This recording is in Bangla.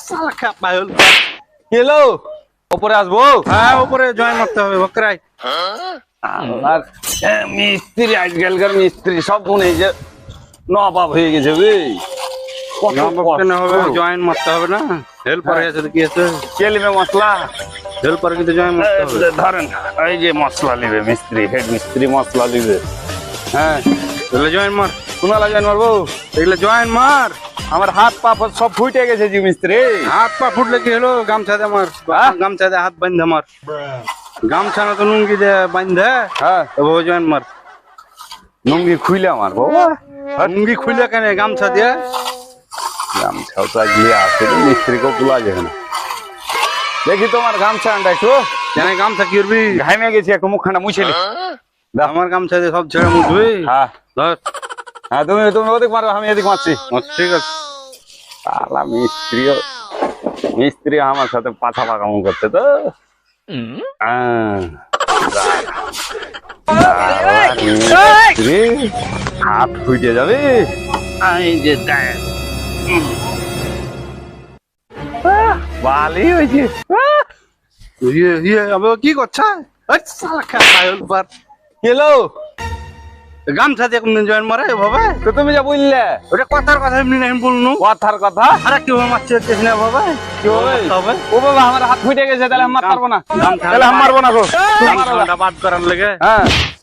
শালা খাপা হল কি হলো? ওপরে আসবো? হ্যাঁ উপরে জয়েন মারতে হবে বকরাই আর মিস্ত্রি আজকালকার মিস্ত্রি সব মনে হয় যে নবাব হয়ে গেছে বে। কত কেন হবে কষ্ট। জয়েন মারতে হবে না হেল্পার আছে তো কি আছে কে লিবে মশলা? হেল্পার কিন্তু জয়েন মারতে হবে ধরেন এই যে মশলা লিবে মিস্ত্রি, হেড মিস্ত্রি মশলা লিবে। হ্যাঁ তাহলে জয়েন মার কোনালা জয়েন মারবো? এগুলো জয়েন মার আমার হাত পা সব ফুটে গেছে জি মিস্ত্রি। হাত পা ফুটলে কি হলো গামছা দে মার হ্যাঁ? গামছা দে হাত বান্ধে মার গামছা না তো লুঙ্গি দে বান্ধে হ্যাঁ তবে জয়েন মার লুঙ্গি খুইলে আমার বাবা। লুঙ্গি খুলে কেন গামছা দিয়ে গামছাও তো আজকে আছে মিস্ত্রিকেও তোলা যাবে না। দেখি তোমার গামছা আনটা একটু। জানে গামছা কি করবি ঘামে গেছি একটু মুখখানা মুছে নি। আমার গামছা দিয়ে সব ছেড়ে মুছবি হ্যাঁ ধর হ্যাঁ তুমি তুমি ওদিক মারো আমি এদিক মারছি। ঠিক আছে শালা মিস্ত্রি আমার সাথে পাছা পাকামো করতে তো। মিস্ত্রি হাত ফুটে যাবে। এই যে দেখ ভালোই হয়েছে। আবে কি করছে ওই শালা খাপা হল পার কেলো গামছা দিয়ে কোনদিন জয়েন মারে ভাবে তো তুমি যা বললে ওটা কথার কথা এমনি নাই বলনু কথার কথা। আরে কি মারছে দেখছিস না বাবা কি হবে? হবে ও বাবা আমার হাত ফুটে গেছে তাহলে আমি মারবো না। গামছা তাহলে আমি মারবো না গো। গামছাটা বাদ করার লেগে হ্যাঁ